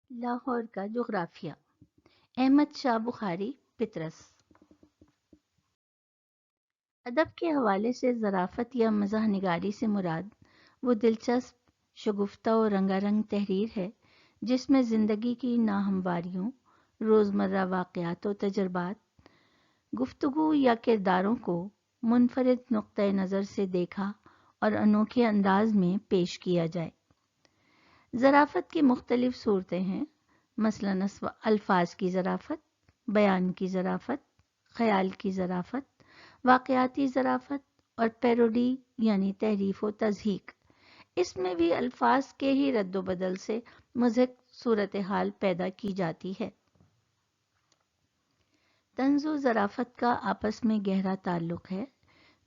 لاہور کا جغرافیہ۔ احمد شاہ بخاری پطرس۔ ادب کے حوالے سے ظرافت یا مزاح نگاری سے مراد وہ دلچسپ، شگفتہ و رنگا رنگ تحریر ہے جس میں زندگی کی ناہمواریوں، روزمرہ واقعات و تجربات، گفتگو یا کرداروں کو منفرد نقطۂ نظر سے دیکھا اور انوکھے انداز میں پیش کیا جائے۔ ظرافت کی مختلف صورتیں ہیں، مثلاً الفاظ کی ظرافت، بیان کی ظرافت، خیال کی ظرافت، واقعاتی ظرافت اور پیروڈی یعنی تحریف و تضحیک۔ اس میں بھی الفاظ کے ہی رد و بدل سے مضحک صورتحال پیدا کی جاتی ہے۔ طنز و ظرافت کا آپس میں گہرا تعلق ہے۔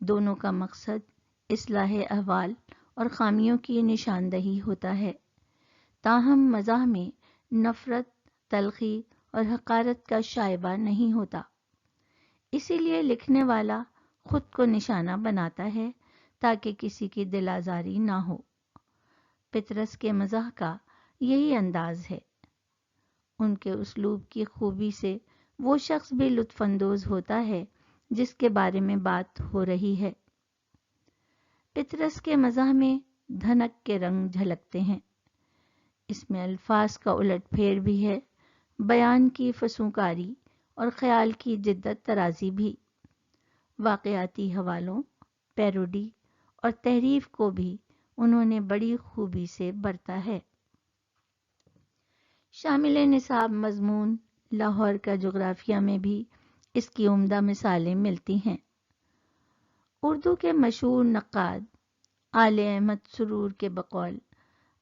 دونوں کا مقصد اصلاح احوال اور خامیوں کی نشاندہی ہوتا ہے، تاہم مزاح میں نفرت، تلخی اور حقارت کا شائبہ نہیں ہوتا۔ اسی لیے لکھنے والا خود کو نشانہ بناتا ہے تاکہ کسی کی دل آزاری نہ ہو۔ پطرس کے مزاح کا یہی انداز ہے۔ ان کے اسلوب کی خوبی سے وہ شخص بھی لطف اندوز ہوتا ہے جس کے بارے میں بات ہو رہی ہے۔ پطرس کے مزاح میں دھنک کے رنگ جھلکتے ہیں۔ اس میں الفاظ کا الٹ پھیر بھی ہے، بیان کی فسونکاری اور خیال کی جدت ترازی بھی۔ واقعاتی حوالوں، پیروڈی اور تحریف کو بھی انہوں نے بڑی خوبی سے برتا ہے۔ شامل نصاب مضمون لاہور کا جغرافیہ میں بھی اس کی عمدہ مثالیں ملتی ہیں۔ اردو کے مشہور نقاد آل احمد سرور کے بقول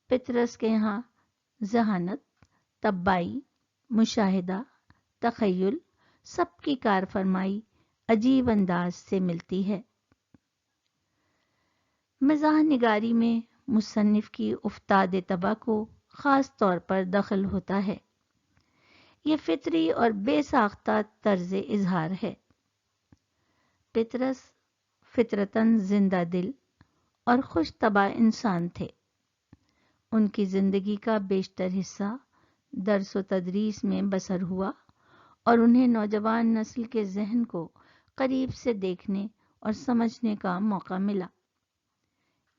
پطرس کے ہاں ذہانت، طبائی، مشاہدہ، تخیل سب کی کار فرمائی عجیب انداز سے ملتی ہے۔ مزاح نگاری میں مصنف کی افتاد طبع کو خاص طور پر دخل ہوتا ہے۔ یہ فطری اور بے ساختہ طرز اظہار ہے۔ پطرس فطرتاً زندہ دل اور خوش طبع انسان تھے۔ ان کی زندگی کا بیشتر حصہ درس و تدریس میں بسر ہوا اور انہیں نوجوان نسل کے ذہن کو قریب سے دیکھنے اور سمجھنے کا موقع ملا۔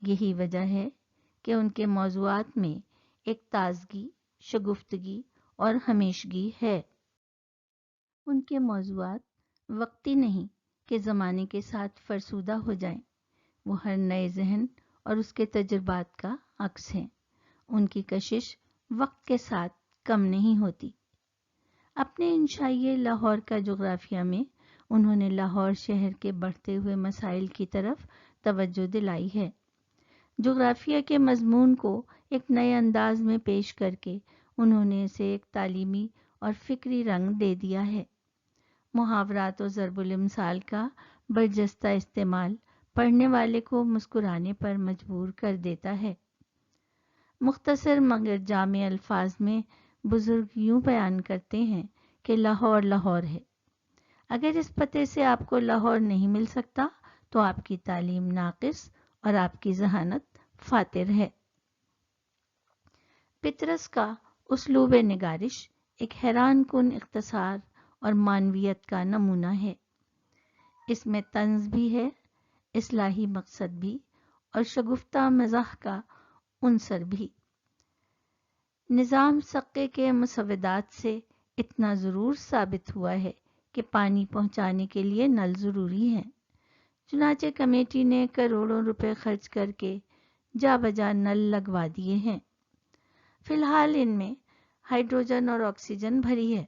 یہی وجہ ہے کہ ان کے موضوعات میں ایک تازگی، شگفتگی اور ہمیشگی ہے۔ ان کے موضوعات وقتی نہیں کہ زمانے کے ساتھ فرسودہ ہو جائیں، وہ ہر نئے ذہن اور اس کے تجربات کا عکس ہیں۔ ان کی کشش وقت کے ساتھ کم نہیں ہوتی۔ اپنے انشائیہ لاہور کا جغرافیہ میں انہوں نے لاہور شہر کے بڑھتے ہوئے مسائل کی طرف توجہ دلائی ہے۔ جغرافیہ کے مضمون کو ایک نئے انداز میں پیش کر کے انہوں نے اسے ایک تعلیمی اور فکری رنگ دے دیا ہے۔ محاورات و ضرب الامثال کا برجستہ استعمال پڑھنے والے کو مسکرانے پر مجبور کر دیتا ہے۔ مختصر مگر جامع الفاظ میں بزرگ یوں بیان کرتے ہیں کہ لاہور لاہور ہے۔ اگر اس پتے سے آپ کو لاہور نہیں مل سکتا تو آپ کی تعلیم ناقص اور آپ کی ذہانت فاتر ہے۔ پطرس کا اسلوب نگارش ایک حیران کن اختصار اور معنویت کا نمونہ ہے۔ اس میں طنز بھی ہے، اصلاحی مقصد بھی اور شگفتہ مزاح کا عنصر بھی۔ نظام سقے کے مسودات سے اتنا ضرور ثابت ہوا ہے کہ پانی پہنچانے کے لیے نل ضروری ہیں، چنانچہ کمیٹی نے کروڑوں روپے خرچ کر کے جا بجا نل لگوا دیے ہیں۔ فی الحال ان میں ہائیڈروجن اور آکسیجن بھری ہے۔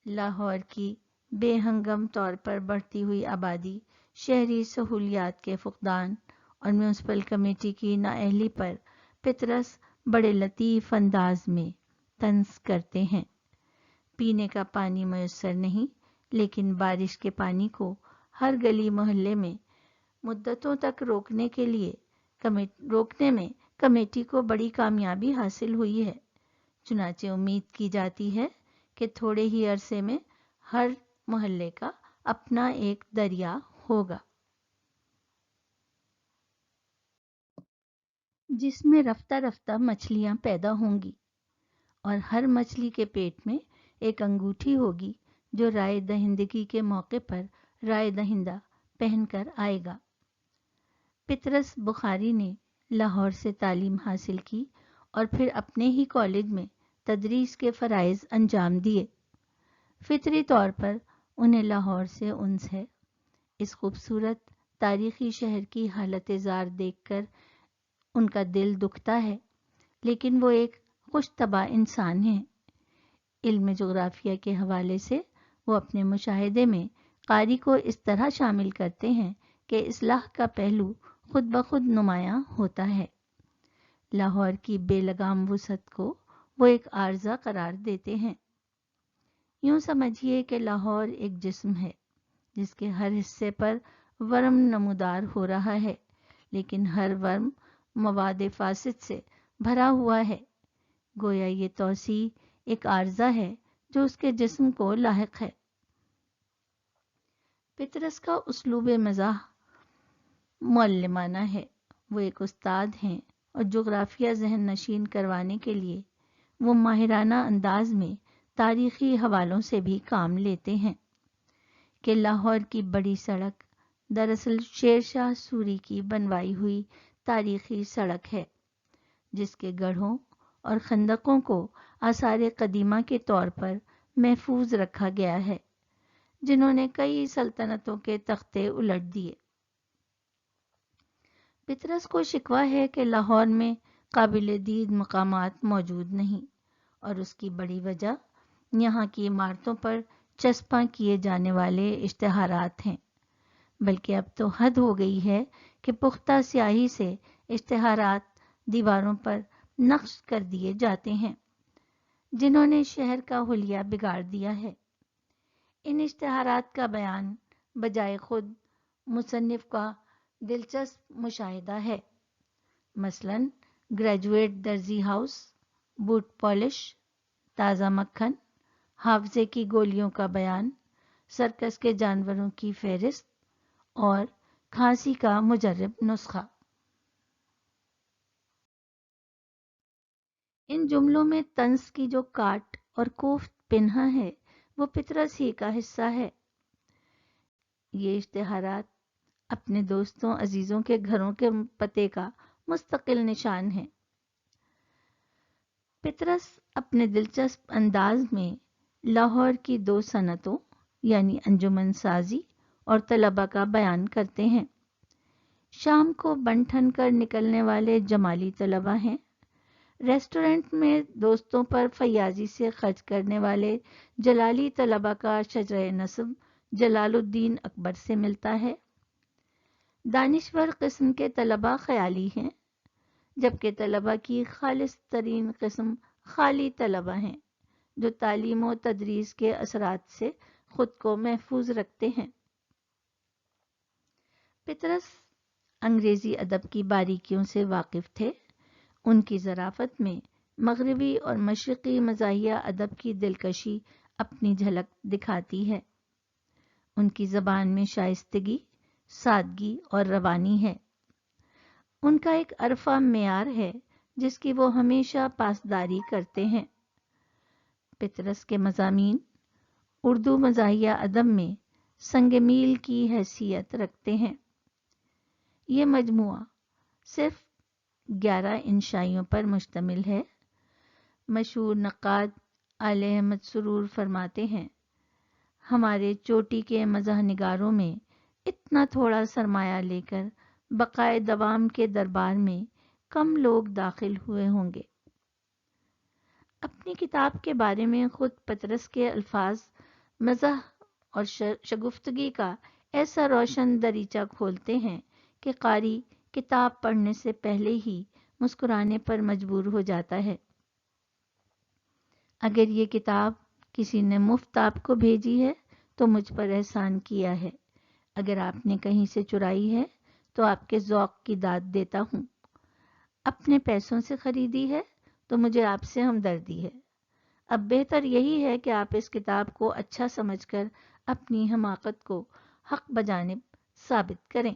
لاہور کی بے ہنگم طور پر بڑھتی ہوئی آبادی، شہری سہولیات کے فقدان اور میونسپل کمیٹی کی نااہلی پر پطرس بڑے لطیف انداز میں طنز کرتے ہیں۔ پینے کا پانی میسر نہیں، لیکن بارش کے پانی کو ہر گلی محلے میں مدتوں تک روکنے میں کمیٹی کو بڑی کامیابی حاصل ہوئی ہے۔ چنانچہ امید کی جاتی ہے کہ تھوڑے ہی عرصے میں ہر محلے کا اپنا ایک دریا ہوگا جس میں رفتہ رفتہ مچھلیاں پیدا ہوں گی۔ اور ہر مچھلی کے پیٹ میں ایک انگوٹھی ہوگی جو رائے دہندگی کے موقع پر رائے دہندہ پہن کر آئے گا۔ پطرس بخاری نے لاہور سے تعلیم حاصل کی اور پھر اپنے ہی کالج میں تدریس کے فرائض انجام دیے۔ فطری طور پر انہیں لاہور سے انس ہے۔ اس خوبصورت تاریخی شہر کی حالت زار دیکھ کر ان کا دل دکھتا ہے، لیکن وہ ایک خوش طبع انسان ہیں۔ علم جغرافیہ کے حوالے سے وہ اپنے مشاہدے میں قاری کو اس طرح شامل کرتے ہیں کہ اصلاح کا پہلو خود بخود نمایاں ہوتا ہے۔ لاہور کی بے لگام وسعت کو وہ ایک عارضہ قرار دیتے ہیں۔ یوں سمجھیے کہ لاہور ایک جسم ہے جس کے ہر حصے پر ورم نمودار ہو رہا ہے، لیکن ہر ورم مواد فاسد سے بھرا ہوا ہے۔ گویا یہ توسیع ایک عارضہ ہے جو اس کے جسم کو لاحق ہے۔ پطرس کا اسلوب مزاح معلمانہ ہے۔ وہ ایک استاد ہیں اور جغرافیہ ذہن نشین کروانے کے لیے وہ ماہرانہ انداز میں تاریخی حوالوں سے بھی کام لیتے ہیں کہ لاہور کی بڑی سڑک دراصل شیر شاہ سوری کی بنوائی ہوئی تاریخی سڑک ہے، جس کے گڑھوں اور خندقوں کو آثار قدیمہ کے طور پر محفوظ رکھا گیا ہے، جنہوں نے کئی سلطنتوں کے تختے الٹ دیے۔ پطرس کو شکوہ ہے کہ لاہور میں قابل دید مقامات موجود نہیں، اور اس کی بڑی وجہ یہاں کی عمارتوں پر چسپاں کیے جانے والے اشتہارات ہیں۔ بلکہ اب تو حد ہو گئی ہے کہ پختہ سیاہی سے اشتہارات دیواروں پر نقش کر دیے جاتے ہیں، جنہوں نے شہر کا حلیہ بگاڑ دیا ہے۔ ان اشتہارات کا بیان بجائے خود مصنف کا دلچسپ مشاہدہ ہے۔ مثلاً گریجویٹ درزی ہاؤس، بوٹ پالش، تازہ مکھن، حافظے کی گولیوں کا بیان، سرکس کے جانوروں کی فہرست اور کھانسی کا مجرب نسخہ۔ ان جملوں میں طنز کی جو کاٹ اور کوفت پنہا ہے وہ پطرس ہی کا حصہ ہے۔ یہ اشتہارات اپنے دوستوں عزیزوں کے گھروں کے پتے کا مستقل نشان ہے۔ پطرس اپنے دلچسپ انداز میں لاہور کی دو صنعتوں یعنی انجمن سازی اور طلبہ کا بیان کرتے ہیں۔ شام کو بن ٹھن کر نکلنے والے جمالی طلبہ ہیں۔ ریسٹورنٹ میں دوستوں پر فیاضی سے خرچ کرنے والے جلالی طلبہ کا شجرہ نسب جلال الدین اکبر سے ملتا ہے۔ دانشور قسم کے طلبہ خیالی ہیں، جبکہ طلبہ کی خالص ترین قسم خالی طلبہ ہیں جو تعلیم و تدریس کے اثرات سے خود کو محفوظ رکھتے ہیں۔ پطرس انگریزی ادب کی باریکیوں سے واقف تھے۔ ان کی ظرافت میں مغربی اور مشرقی مزاحیہ ادب کی دلکشی اپنی جھلک دکھاتی ہے۔ ان کی زبان میں شائستگی، سادگی اور روانی ہے۔ ان کا ایک عرفہ معیار ہے جس کی وہ ہمیشہ پاسداری کرتے ہیں۔ پطرس کے مضامین اردو مزاحیہ ادب میں سنگ میل کی حیثیت رکھتے ہیں۔ یہ مجموعہ صرف 11 انشائیوں پر مشتمل ہے۔ مشہور نقاد آل احمد سرور فرماتے ہیں، ہمارے چوٹی کے مزاح نگاروں میں اتنا تھوڑا سرمایہ لے کر بقائے دوام کے دربار میں کم لوگ داخل ہوئے ہوں گے۔ اپنی کتاب کے بارے میں خود پطرس کے الفاظ مزاح اور شگفتگی کا ایسا روشن دریچہ کھولتے ہیں کہ قاری کتاب پڑھنے سے پہلے ہی مسکرانے پر مجبور ہو جاتا ہے۔ اگر یہ کتاب کسی نے مفت آپ کو بھیجی ہے تو مجھ پر احسان کیا ہے، اگر آپ نے کہیں سے چرائی ہے تو آپ کے ذوق کی داد دیتا ہوں، اپنے پیسوں سے خریدی ہے تو مجھے آپ سے ہمدردی ہے۔ اب بہتر یہی ہے کہ آپ اس کتاب کو اچھا سمجھ کر اپنی حماقت کو حق بجانب ثابت کریں۔